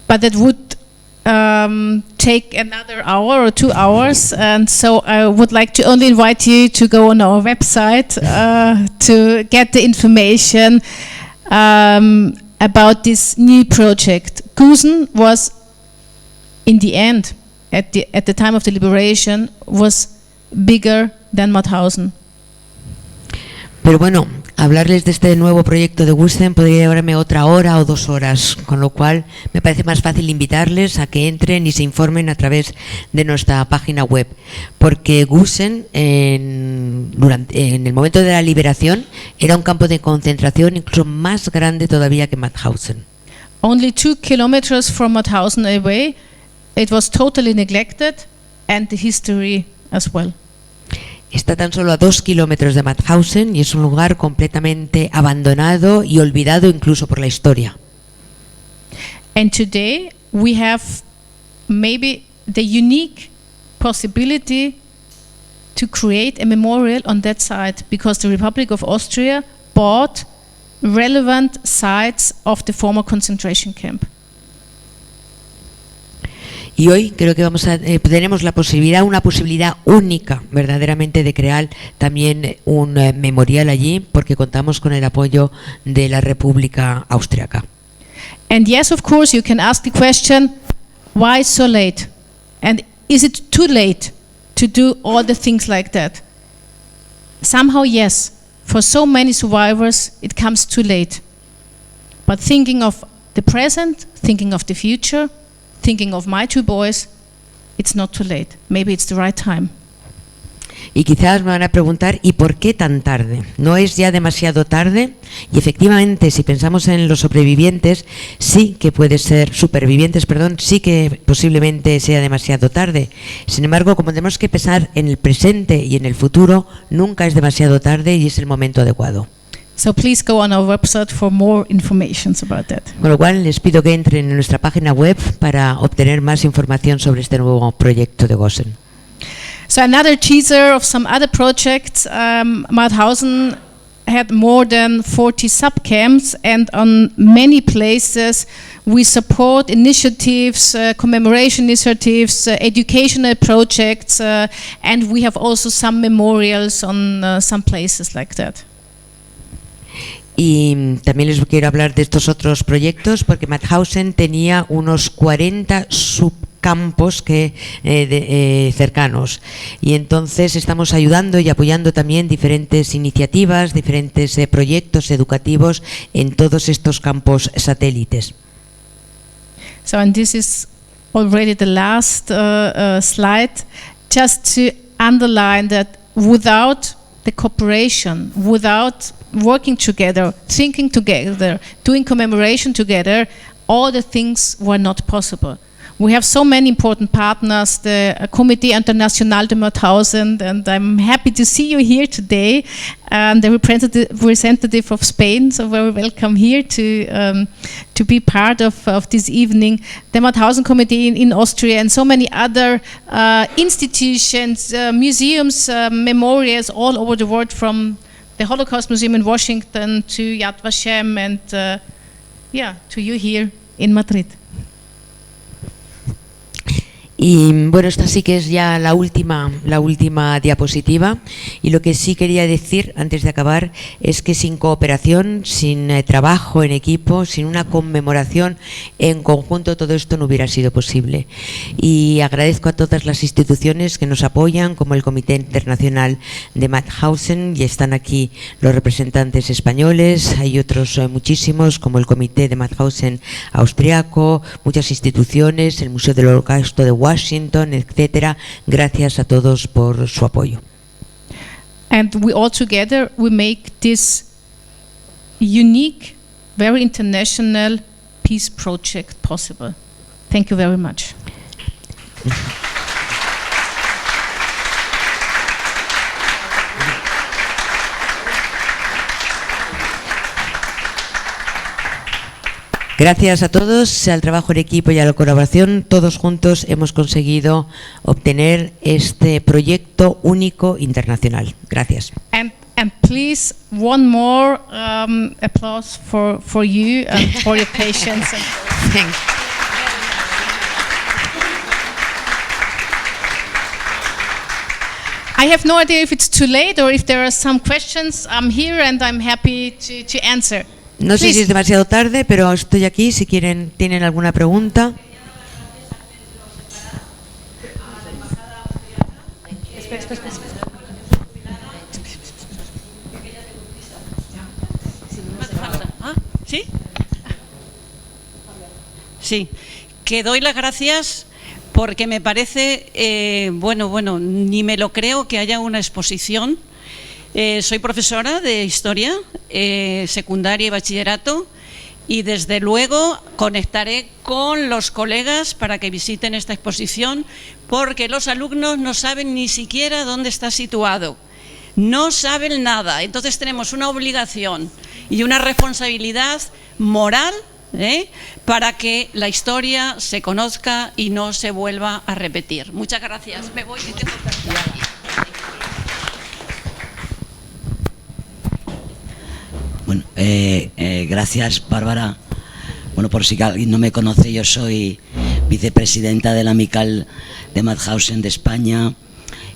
But that would take another hour or 2 hours, and so I would like to only invite you to go on our website to get the information about this new project. Gusen was, in the end, at the time of the liberation, was bigger than Mauthausen. Pero bueno, hablarles de este nuevo proyecto de Gusen podría llevarme otra hora o 2 horas, con lo cual me parece más fácil invitarles a que entren y se informen a través de nuestra página web, porque Gusen en el momento de la liberación era un campo de concentración incluso más grande todavía que Mauthausen. Only 2 kilometers from Mauthausen away, it was totally neglected, and the history as well. Está tan solo a 2 kilómetros de Mauthausen y es un lugar completamente abandonado y olvidado incluso por la historia. And today we have maybe the unique possibility to create a memorial on that site, because the Republic of Austria bought relevant sites of the former concentration camp. Y hoy creo que tenemos una posibilidad única verdaderamente de crear también un memorial allí, porque contamos con el apoyo de la República Austríaca. And yes, of course, you can ask the question, why so late? And is it too late to do all the things like that? Somehow, yes. For so many survivors, it comes too late. But thinking of the present, thinking of the future, thinking of my 2 boys, it's not too late. Maybe it's the right time. Y quizás me van a preguntar, ¿y por qué tan tarde? ¿No es ya demasiado tarde? Y efectivamente, si pensamos en los supervivientes, sí que posiblemente sea demasiado tarde. Sin embargo, como tenemos que pensar en el presente y en el futuro, nunca es demasiado tarde y es el momento adecuado. So please go on our website for more information about that. Con lo cual les pido que entren en nuestra página web para obtener más información sobre este nuevo proyecto de Gusen. So another teaser of some other projects. Mauthausen had more than 40 subcamps, and on many places we support initiatives, commemoration initiatives, educational projects, and we have also some memorials on some places like that. Y también les quiero hablar de estos otros proyectos, porque Mauthausen tenía unos 40 subcampos cercanos, y entonces estamos ayudando y apoyando también diferentes iniciativas, diferentes proyectos educativos en todos estos campos satélites. So, and this is already the last slide, just to underline that without the cooperation, without working together, thinking together, doing commemoration together, all the things were not possible. We have so many important partners, the Comité International de Mauthausen, and I'm happy to see you here today, the representative of Spain, so very welcome here to be part of this evening. The Mauthausen Committee in Austria, and so many other institutions, museums, memorials all over the world, from the Holocaust Museum in Washington to Yad Vashem, and to you here in Madrid. Y bueno, esta sí que es ya la última diapositiva, y lo que sí quería decir antes de acabar es que sin cooperación, sin trabajo en equipo, sin una conmemoración en conjunto, todo esto no hubiera sido posible. Y agradezco a todas las instituciones que nos apoyan, como el Comité Internacional de Mauthausen, y están aquí los representantes españoles, hay otros muchísimos, como el Comité de Mauthausen austríaco, muchas instituciones, el Museo del Holocausto de Washington, etcétera. Gracias a todos por su apoyo. And we all together we make this unique, very international peace project possible. Thank you very much. Gracias a todos, al trabajo en equipo y a la colaboración, todos juntos hemos conseguido obtener este proyecto único internacional. Gracias. And please, one more applause for you and for your patience. Thanks. I have no idea if it's too late or if there are some questions. I'm here and I'm happy to answer. No sé si es demasiado tarde, pero estoy aquí si tienen alguna pregunta. ¿Sí? Sí, que doy las gracias porque me parece, bueno, ni me lo creo que haya una exposición. Soy profesora de historia, secundaria y bachillerato, y desde luego conectaré con los colegas para que visiten esta exposición, porque los alumnos no saben ni siquiera dónde está situado, no saben nada. Entonces tenemos una obligación y una responsabilidad moral para que la historia se conozca y no se vuelva a repetir. Muchas gracias. Me voy. Bueno, gracias, Bárbara. Bueno, por si alguien no me conoce, yo soy vicepresidenta de la Amical de Mauthausen de España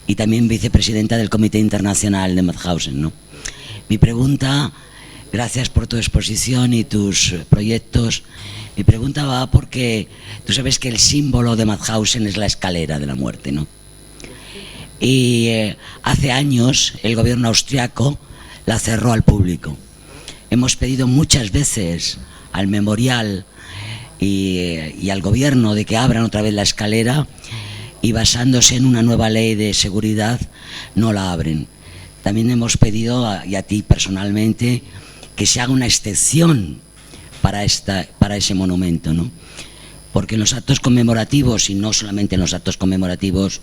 y también vicepresidenta del Comité Internacional de Mauthausen, ¿no? Mi pregunta, gracias por tu exposición y tus proyectos. Mi pregunta va porque tú sabes que el símbolo de Mauthausen es la escalera de la muerte, ¿no? Y hace años el gobierno austríaco la cerró al público. Hemos pedido muchas veces al memorial y al gobierno de que abran otra vez la escalera y basándose en una nueva ley de seguridad no la abren. También hemos pedido, y a ti personalmente, que se haga una excepción para ese monumento, ¿no? Porque en los actos conmemorativos, y no solamente en los actos conmemorativos,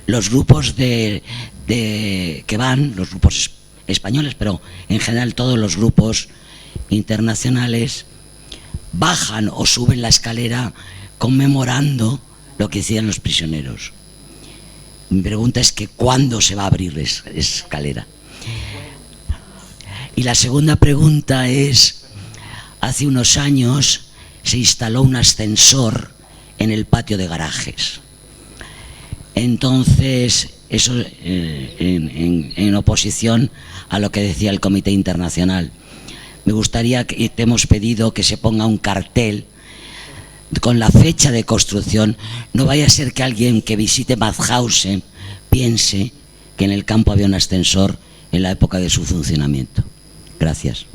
los grupos que van, los grupos españoles, pero en general todos los grupos internacionales bajan o suben la escalera conmemorando lo que hacían los prisioneros. Mi pregunta es que ¿cuándo se va a abrir esa escalera? Y la segunda pregunta es, hace unos años se instaló un ascensor en el patio de garajes. Entonces, eso en oposición a lo que decía el Comité Internacional. Me gustaría que te hemos pedido que se ponga un cartel con la fecha de construcción. No vaya a ser que alguien que visite Mauthausen piense que en el campo había un ascensor en la época de su funcionamiento. Gracias.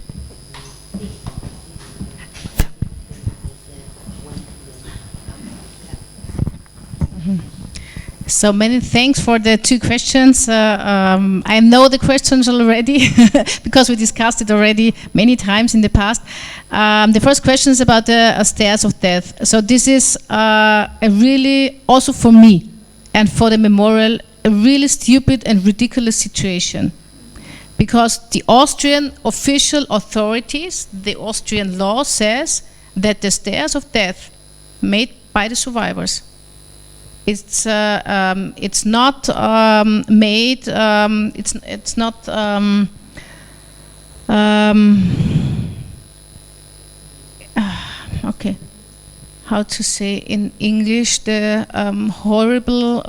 So many thanks for the two questions. I know the questions already because we discussed it already many times in the past. The first question is about the stairs of death. So this is a really, also for me and for the memorial, a really stupid and ridiculous situation. Because the Austrian official authorities, the Austrian law says that the stairs of death made by the survivors, it's not made. It's not. Okay, how to say in English the horrible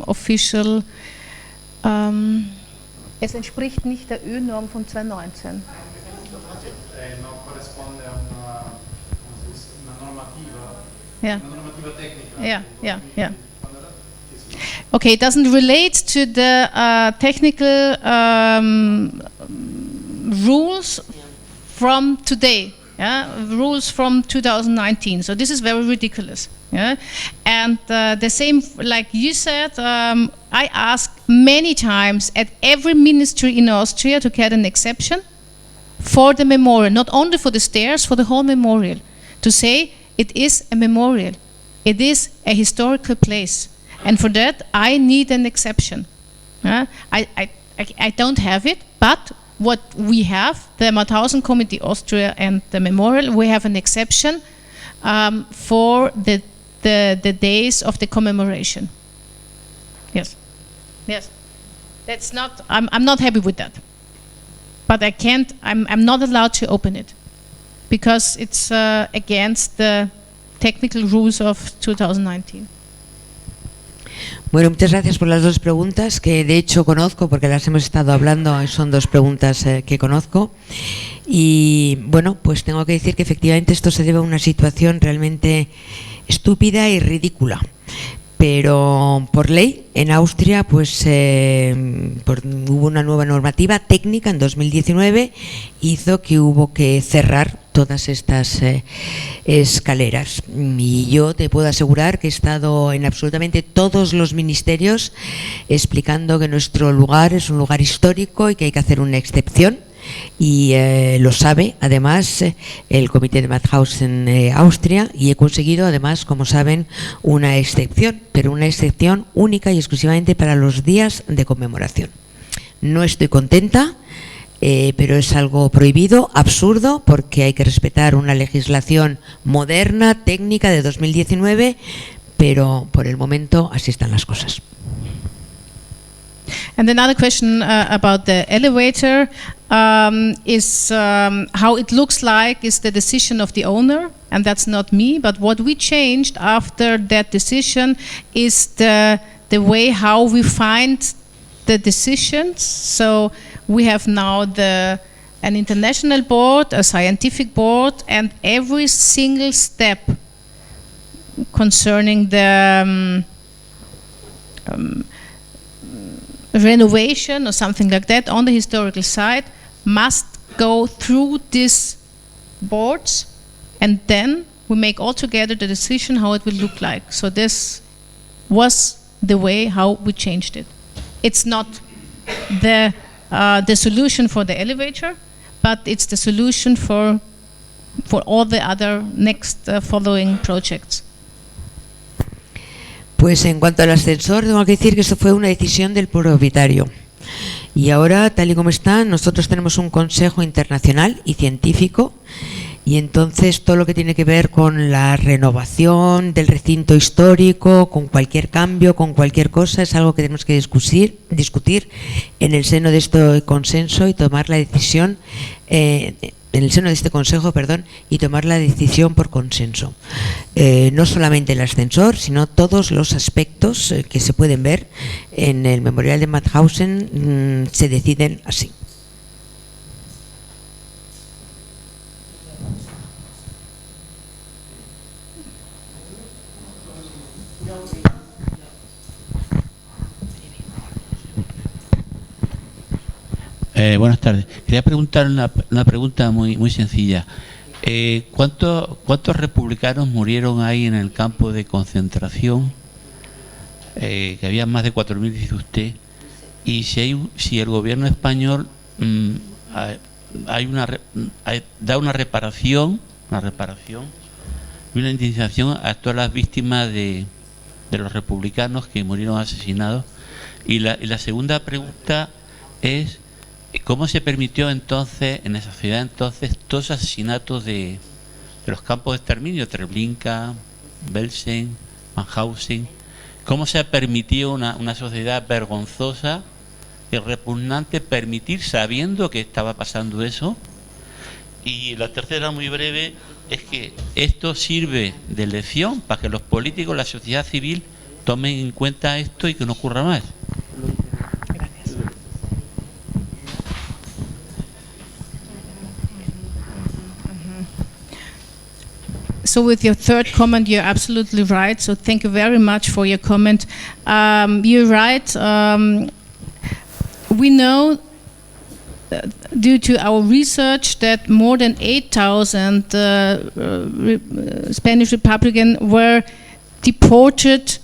official. Es entspricht nicht der ÖNorm von 2019. No corrisponde a una normativa. Yeah. Una normativa técnica. Yeah. Okay, it doesn't relate to the technical rules from today, rules from 2019. So this is very ridiculous. Yeah? And the same, like you said, I asked many times at every ministry in Austria to get an exception for the memorial, not only for the stairs, for the whole memorial, to say it is a memorial, it is a historical place. And for that, I need an exception. I don't have it, but what we have, the Mauthausen Committee Austria and the Memorial, we have an exception for the days of the commemoration. Yes, yes. That's not. I'm not happy with that. But I can't. I'm not allowed to open it because it's against the technical rules of 2019. Bueno, muchas gracias por las dos preguntas que de hecho conozco porque las hemos estado hablando, son dos preguntas que conozco y bueno, pues tengo que decir que efectivamente esto se debe a una situación realmente estúpida y ridícula. Pero por ley en Austria pues hubo una nueva normativa técnica en 2019, hizo que hubo que cerrar todas estas escaleras y yo te puedo asegurar que he estado en absolutamente todos los ministerios explicando que nuestro lugar es un lugar histórico y que hay que hacer una excepción. Y lo sabe además el comité de Mauthausen Austria y he conseguido además, como saben, una excepción, pero una excepción única y exclusivamente para los días de conmemoración. No estoy contenta, pero es algo prohibido, absurdo, porque hay que respetar una legislación moderna, técnica de 2019, pero por el momento así están las cosas. And another question about the elevator is how it looks like is the decision of the owner, and that's not me, but what we changed after that decision is the way how we find the decisions. So we have now an international board, a scientific board, and every single step concerning the renovation or something like that on the historical site must go through these boards, and then we make all together the decision how it will look like. So this was the way how we changed it. It's not the solution for the elevator, but it's the solution for all the other next following projects. Pues en cuanto al ascensor, tengo que decir que esto fue una decisión del propietario. Y ahora, tal y como está, nosotros tenemos un consejo internacional y científico, y entonces todo lo que tiene que ver con la renovación del recinto histórico, con cualquier cambio, con cualquier cosa, es algo que tenemos que discutir en el seno de este consenso y tomar la decisión en el seno de este consejo, y tomar la decisión por consenso. No solamente el ascensor, sino todos los aspectos que se pueden ver en el Memorial de Mauthausen se deciden así. Buenas tardes. Quería preguntar una pregunta muy sencilla. ¿Cuántos republicanos murieron ahí en el campo de concentración? Que había más de 4.000, dice usted. Y si el gobierno español da una reparación y una indemnización a todas las víctimas de los republicanos que murieron asesinados. Y la segunda pregunta es: ¿cómo se permitió entonces, en esa ciudad entonces, todos los asesinatos de los campos de exterminio, Treblinka, Gusen, Mauthausen? ¿Cómo se ha permitido una sociedad vergonzosa y repugnante permitir sabiendo que estaba pasando eso? Y la tercera, muy breve, es que esto sirve de lección para que los políticos, la sociedad civil, tomen en cuenta esto y que no ocurra más. So with your third comment, you're absolutely right. So thank you very much for your comment. You're right. We know, due to our research, that more than 8,000 Spanish Republicans were deported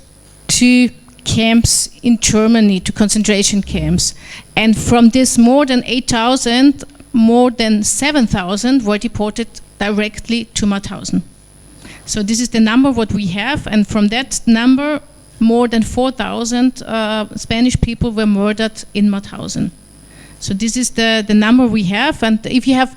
to camps in Germany, to concentration camps. And from this more than 8,000, more than 7,000 were deported directly to Mauthausen. So this is the number what we have, and from that number, more than 4,000 Spanish people were murdered in Mauthausen. So this is the number we have, and if you have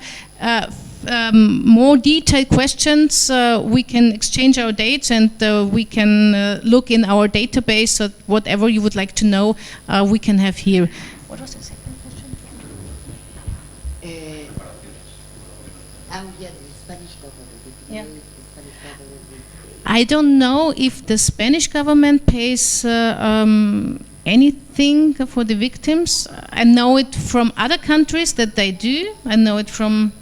more detailed questions, we can exchange our dates and we can look in our database. So whatever you would like to know, we can have here. What was the second question? Yeah. I don't know if the Spanish government pays anything for the victims. I know it from other countries that they do. I know it from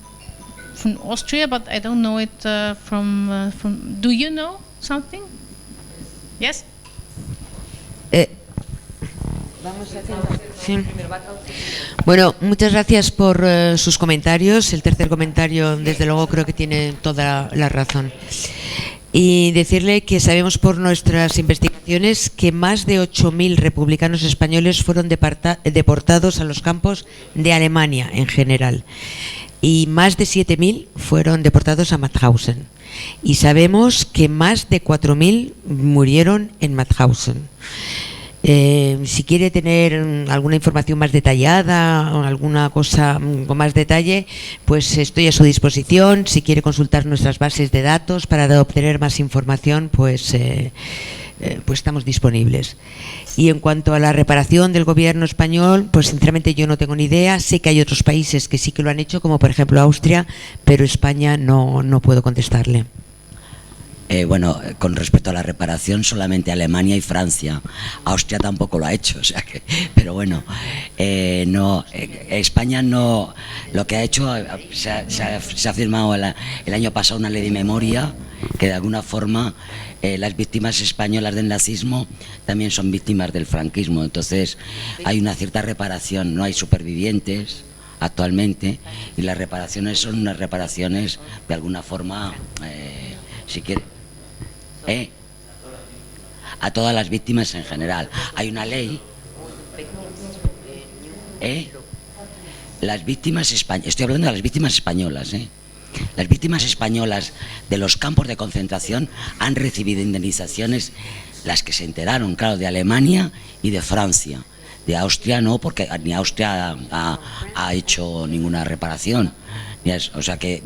Austria, but I don't know it from. Do you know something? Yes. Sí. Bueno, muchas gracias por sus comentarios. El tercer comentario, desde luego, creo que tiene toda la razón. Y decirle que sabemos por nuestras investigaciones que más de 8.000 republicanos españoles fueron deportados a los campos de Alemania en general. Y más de 7.000 fueron deportados a Mauthausen. Y sabemos que más de 4.000 murieron en Mauthausen. Si quiere tener alguna información más detallada o alguna cosa con más detalle, pues estoy a su disposición. Si quiere consultar nuestras bases de datos para obtener más información, pues estamos disponibles. Y en cuanto a la reparación del gobierno español, pues sinceramente yo no tengo ni idea. Sé que hay otros países que sí que lo han hecho, como por ejemplo Austria, pero España no puedo contestarle. Bueno, con respecto a la reparación, solamente Alemania y Francia. Austria tampoco lo ha hecho, o sea que, pero bueno, no, España no, lo que ha hecho, se ha firmado el año pasado una ley de memoria que de alguna forma las víctimas españolas del nazismo también son víctimas del franquismo, entonces hay una cierta reparación, no hay supervivientes actualmente y las reparaciones son unas reparaciones de alguna forma, si quiere, a todas las víctimas en general. Hay una ley, las víctimas estoy hablando de las víctimas españolas, Las víctimas españolas de los campos de concentración han recibido indemnizaciones, las que se enteraron, claro, de Alemania y de Francia. De Austria no, porque ni Austria ha hecho ninguna reparación. O sea que,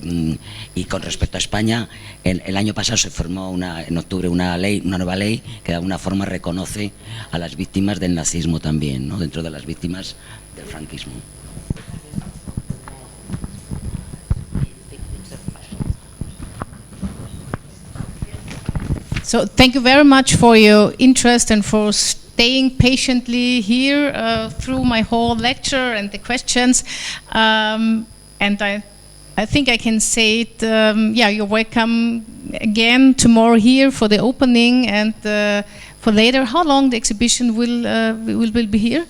y con respecto a España, el año pasado se firmó en octubre una nueva ley que de alguna forma reconoce a las víctimas del nazismo también, ¿no? Dentro de las víctimas del franquismo. So thank you very much for your interest and for staying patiently here through my whole lecture and the questions. And I think I can say it, yeah, you're welcome again tomorrow here for the opening and for later. How long the exhibition will be here?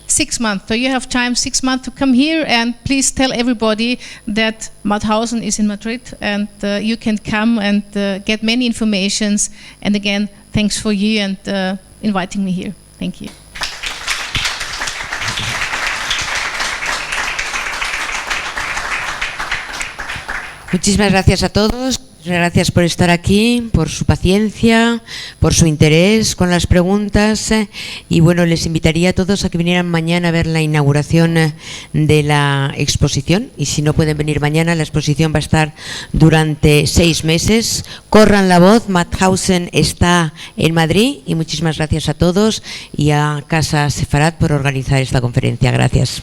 6 months. So you have time, 6 months, to come here, and please tell everybody that Mauthausen is in Madrid, and you can come and get many informations. And again, thanks for you and inviting me here. Thank you. Muchísimas gracias a todos. Gracias por estar aquí, por su paciencia, por su interés con las preguntas. Y bueno, les invitaría a todos a que vinieran mañana a ver la inauguración de la exposición. Y si no pueden venir mañana, la exposición va a estar durante 6 meses. Corran la voz, Mauthausen está en Madrid. Y muchísimas gracias a todos y a Casa Sefarat por organizar esta conferencia. Gracias.